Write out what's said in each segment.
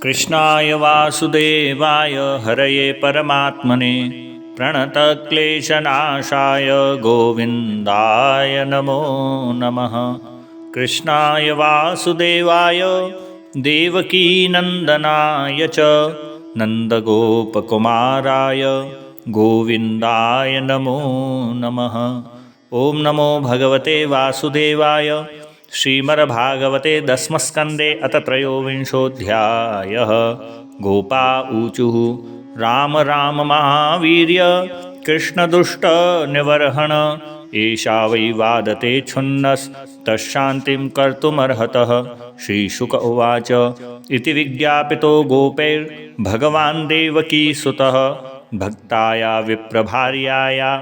कृष्णाय वासुदेवाय हरये परमात्मने प्रणतक्लेशनाशाय गोविन्दाय नमो नमः। कृष्णाय वासुदेवाय देवकीनन्दनाय च नन्दगोपकुमाराय गोविन्दाय नमो नमः। ॐ नमो भगवते वासुदेवाय। श्रीमद्भागवते दशमस्कन्धे अथ त्रयोविंशोऽध्यायः। गोपा ऊचुः राम राम महावीर्य कृष्णदुष्टनिवर्हण एषा वै वादते क्षुन्नस्तशान्तिं कर्तुमर्हतः। श्रीशुक उवाच इति विज्ञापितो गोपैर्भगवान् देवकीसुतः भक्ताया विप्रभार्याया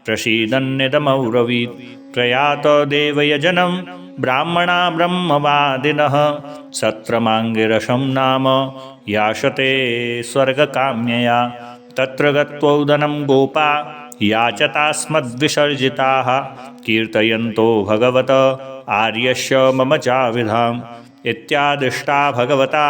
प्रसीदन्निदमब्रवीत्। प्रयात देवयजनं ब्राह्मणा ब्रह्मवादिनः सत्रमाङ्गिरसं नाम याशते स्वर्गकाम्यया। तत्र गत्वोदनं गोपा याचतास्मद्विसर्जिताः कीर्तयन्तो भगवत आर्यस्य मम चाविधाम्। इत्यादिष्टा भगवता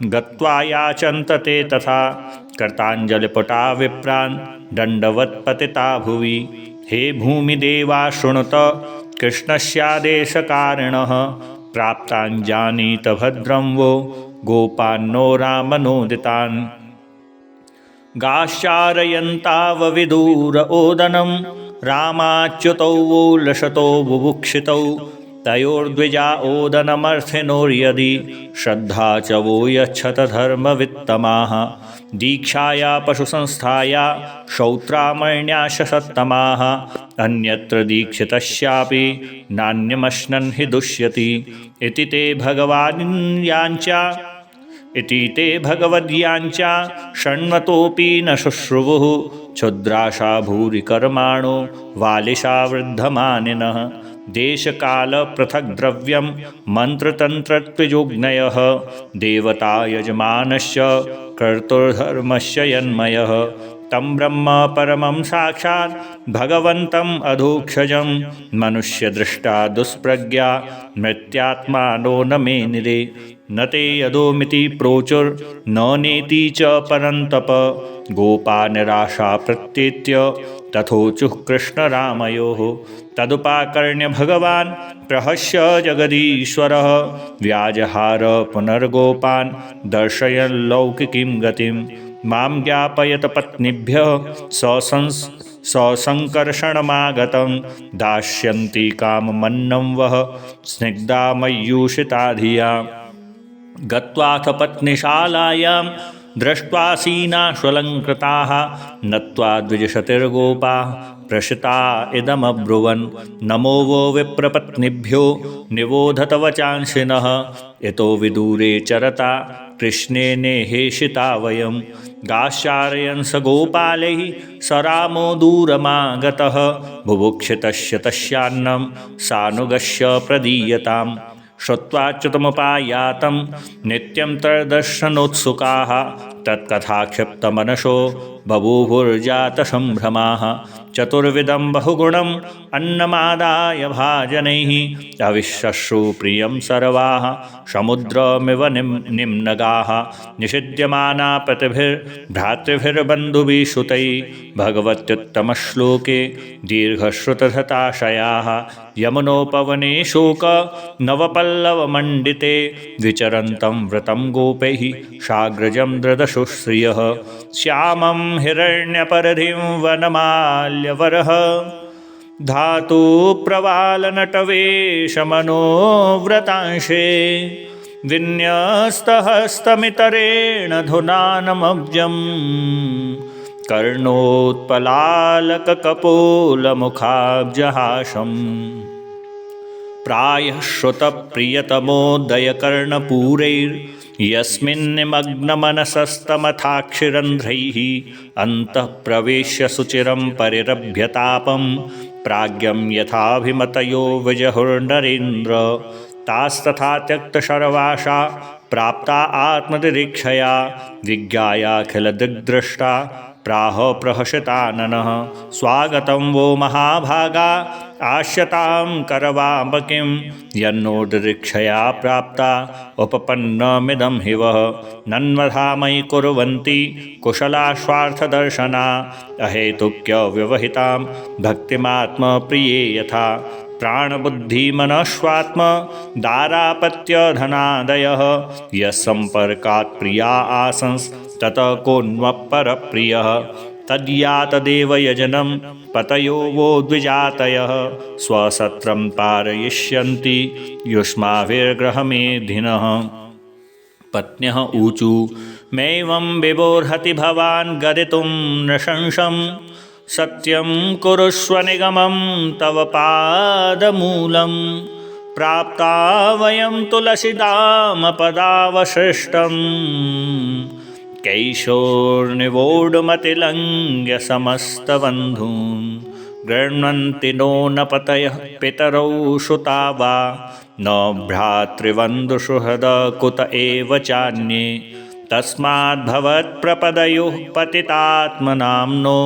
गत्वा याचन्त ते तथा कृताञ्जलिपुटा विप्रान् दण्डवत्पतिता भुवि। हे भूमिदेवा शृणुत कृष्णस्यादेशकारिणः प्राप्ताञ्जानीत भद्रं वो गोपान्नो रामनोदितान्। गाश्चारयन्तावविदूर ओदनं रामाच्युतौ वो लसतो बुभुक्षितौ। तयोर्द्विजा ओदनमर्थिनोर्यदि श्रद्धा च वो यच्छत धर्मवित्तमाः। दीक्षाया पशुसंस्थाया श्रौत्रामण्याश सत्तमाः। अन्यत्र दीक्षितस्यापि नान्यमश्नन् हि दुष्यति। इति ते भगवद्याञ्चा शृण्वतोऽपि न शुश्रुवुः। क्षुद्राशा भूरि कर्माणो वालिशा वृद्धमानिनः। देशकालपृथग्द्रव्यं मन्त्रतन्त्रत्वयोग्नयः देवता यजमानस्य कर्तुर्धर्मस्य यन्मयः। तं ब्रह्म परमं साक्षात् भगवन्तम् अधोक्षजं मनुष्यदृष्टा दुष्प्रज्ञा मृत्यात्मानो न मे निरे। न ते यदोमिति प्रोचुर्न नेति च परन्तप। गोपा निराशा प्रत्येत्य तथोचुः कृष्णरामयोः। तदुपाकर्ण्य भगवान् प्रहस्य जगदीश्वरः व्याजहार पुनर्गोपान् दर्शयन् लौकिकीं गतिं। मां ज्ञापयत पत्नीभ्यः ससङ्कर्षणमागतं। दास्यन्ति काममन्नं वः स्निग्धा मयूषिता धिया। गत्वाथ पत्नीशालायां दृष्ट्वासीनाश्वलङ्कृताः नत्वा द्विजशतिर्गोपाः प्रशिता इदमब्रुवन्। नमो वो विप्रपत्निभ्यो निबोधत वचांसिनः। यतो विदूरे चरता कृष्णे नेहेषिता वयं। गाश्चारयन् स गोपालैः स रामो दूरमागतः। बुभुक्षितस्य तस्यान्नं सानुगस्य प्रदीयताम्। श्रुत्वाच्युतमुपायातं नित्यं तद्दर्शनोत्सुकाः। तत्कथाक्षिप्तमनसो बभूवुर्जातसम्भ्रमाः। चतुर्विधं बहुगुणम् अन्नमादाय भाजनैः अविश्वश्रु प्रियं सर्वाः समुद्रमिव निम्नगाः। निषिध्यमाना प्रतिभिर्भ्रातृभिर्बन्धुभिः सुतैः भगवत्युत्तमश्लोके दीर्घश्रुतधताशयाः। यमुनोपवने शोक नवपल्लवमण्डिते विचरन्तं वृतं गोपैः साग्रजं दृदशुश्रियः। श्यामं हिरण्यपरधिं वनमाल्यवरः धातुप्रवालनटवेशमनोव्रतांशे विन्यस्तहस्तमितरेण धुनानमब्जं। कर्णोत्पलालककपोलमुखाब्जहासम् प्रायः श्रुतप्रियतमोदयकर्णपूरैर्यस्मिन्निमग्नमनसस्तमथाक्षिरन्ध्रैः अन्तः प्रवेश्य सुचिरं परिरभ्यतापं प्राज्ञं यथाभिमतयो विजहुर्नरेन्द्र। तास्तथा त्यक्तशर्वाशा प्राप्ता आत्मनिरीक्षया विज्ञायाखिलदिग्दृष्टा प्राह प्रहसिताननः। स्वागतं वो महाभागा आश्यतां करवाम किं यन्नोदृक्षया प्राप्ता उपपन्नमिदं हि वः नन्वधामयि कुर्वन्ति कुशलाश्वार्थदर्शना अहेतुक्यव्यवहितां भक्तिमात्मप्रिये यथा प्राणबुद्धिमनश्वात्म दारापत्यधनादयः यस्सम्पर्कात् प्रिया आसंस् ततः कोऽन्वपरप्रियः तद्यातदेव यजनं पतयो वो द्विजातयः स्वसत्रं पारयिष्यन्ति युष्माभिर्ग्रहमेधिनः पत्न्यः ऊचु मैवं विबोर्हति भवान् गदितुं नृशंसं सत्यं कुरुष्व निगमं तव पादमूलं प्राप्ता वयं तुलसीदामपदावशिष्टम् कैशोर्निवोढुमतिलङ्घ्य समस्तबन्धून् गृह्णन्ति नो न पतयः पितरौ सुता वा न भ्रातृबन्धुसुहृद कुत एव चान्ये तस्माद्भवत्प्रपदयोः पतितात्मनाम्नो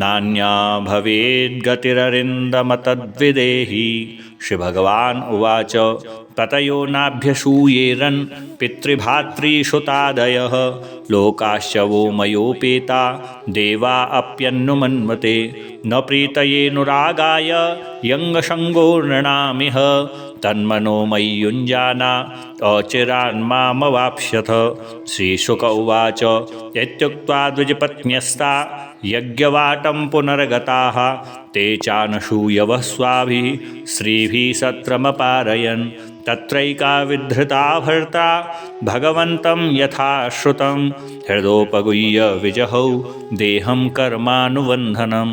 नान्या भवेद्गतिररिन्दमतद्विदेहि श्रीभगवान् उवाच पतयो नाभ्यसूयेरन् पितृभातृसुतादयः लोकाश्च वो मयोपेता देवा अप्यनुमन्वते न प्रीतयेऽनुरागाय यङ्गसङ्गो नृणामिह तन्मनो मयि युञ्जाना अचिरान्मामवाप्स्यथ श्रीशुक उवाच इत्युक्त्वा द्विजपत्न्यस्ता यज्ञवाटं पुनर्गताः ते चानसूयवः स्वाभिः स्त्रीभिः सत्रमपारयन् तत्रैका विधृता भर्ता भगवन्तं यथा श्रुतं हृदोपगुह्य विजहौ देहं कर्मानुबन्धनं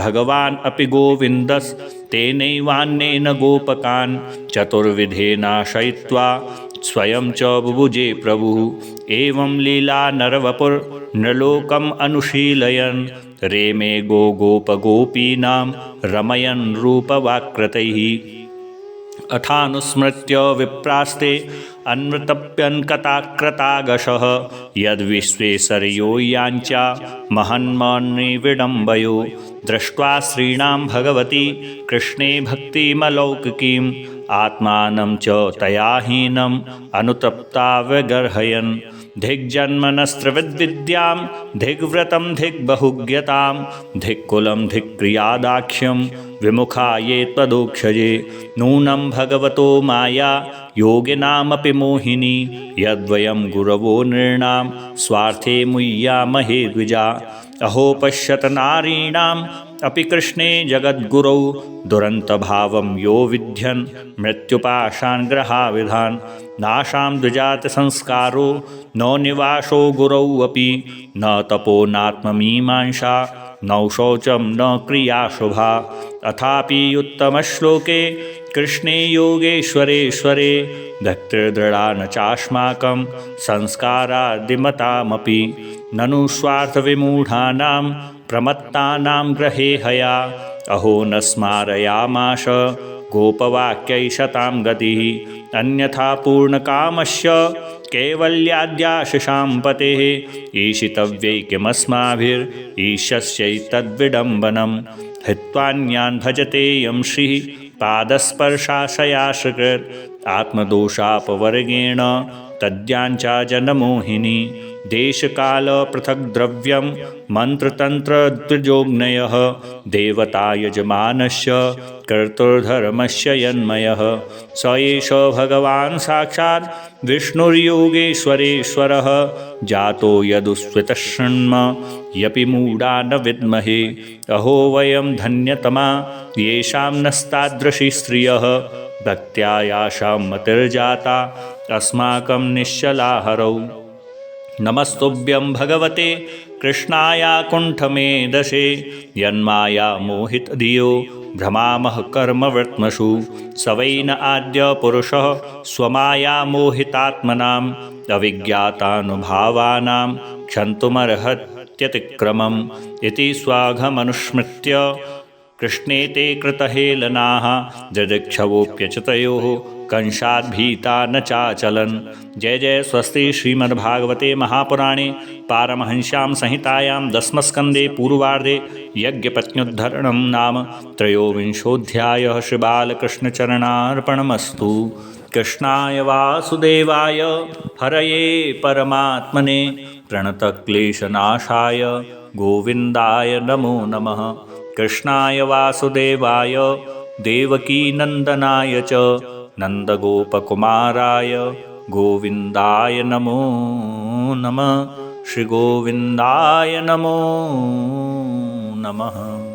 भगवान् अपि गोविन्दस्तेनैवान्येन गोपकान् चतुर्विधेनाशयित्वा स्वयं च बुभुजे प्रभुः एवं लीला नरवपुर्नृलोकम् अनुशीलयन् रेमे गोपगोपीनां रमयन् रूपवाक्कृतैः अथानुस्मृत्य विप्रास्ते अन्वृतप्यन्कताकृतागशः यद्विश्वे सरयो याञ्चा महन्मन्निविडम्बयो दृष्ट्वा स्त्रीणां भगवती कृष्णे भक्तिमलौकिकीम् आत्मानं च तया हीनम् अनुतप्ता व्यगर्हयन् धिग्जन्मनस्त्रिविद्विद्यां धिग्व्रतं धिग्बहुज्ञतां धिक्कुलं धिक्क्रियादाक्ष्यं विमुखा ये त्वदोक्षजे नूनं भगवतो माया योगिनामपि मोहिनी यद्वयं गुरवो नृणां स्वार्थे मुह्यामहे द्विजा अहो पश्यत नारीणाम् अपि कृष्णे जगद्गुरौ दुरन्तभावं यो विध्यन् मृत्युपाशान् ग्रहाविधान् नाशां द्विजातसंस्कारो न निवासो गुरौ अपि न तपो नात्ममीमांसा नौ शौचं न क्रिया शुभा अथापि उत्तमश्लोके कृष्णे योगेश्वरेश्वरे भक्तिर्दृढा न चास्माकं संस्कारादिमतामपि ननु स्वार्थविमूढानां प्रमत्तानां ग्रहे हया अहो न स्मारयामाश गोपवाक्यैषतां गतिः अन्यथा पूर्णकामस्य कैवल्याद्याशिषां पतेः ईशितव्यै किमस्माभिरीशस्यैतद्विडम्बनं हित्वान्यान् भजते यं श्रीः पादस्पर्शाशयाशकृत् आत्मदोषापवर्गेण तद्याञ्चा जनमोहिनी देशकालपृथग्द्रव्यं मन्त्रतन्त्रद्विजोग्नयः देवतायजमानस्य कर्तुर्धर्मस्य यन्मयः स एष भगवान् साक्षात् विष्णुर्योगेश्वरेश्वरः जातो यदुस्वितशृण्म यपि मूढा न विद्महे अहो वयं धन्यतमा येषां नस्तादृशी स्त्रियः भक्त्या यासां मतिर्जाता अस्माकं निश्चलाहरौ नमस्तुभ्यं भगवते कृष्णाय कुण्ठमेधसे यन्माया मोहितधियो भ्रमामः कर्मवृत्मषु स वै न आद्य पुरुषः स्वमाया मोहितात्मनाम् अविज्ञातानुभावानां क्षन्तुमर्हत्यतिक्रमम् इति स्वाघमनुस्मृत्य कृष्णे ते कृतहेलनाः जदक्षवोऽप्यचतयोः कंशाद्भीता न चाचलन्। जय जय स्वस्ति श्रीमद्भागवते महापुराणे पारमहंस्यां संहितायां दशमस्कन्धे पूर्वार्धे यज्ञपत्न्युद्धरणं नाम त्रयोविंशोऽध्यायः। श्रीबालकृष्णचरणार्पणमस्तु। कृष्णाय वासुदेवाय हरये परमात्मने प्रणतक्लेशनाशाय गोविन्दाय नमो नमः। कृष्णाय वासुदेवाय देवकीनन्दनाय च नन्दगोपकुमाराय गोविन्दाय नमो नमः। श्रीगोविन्दाय नमो नमः।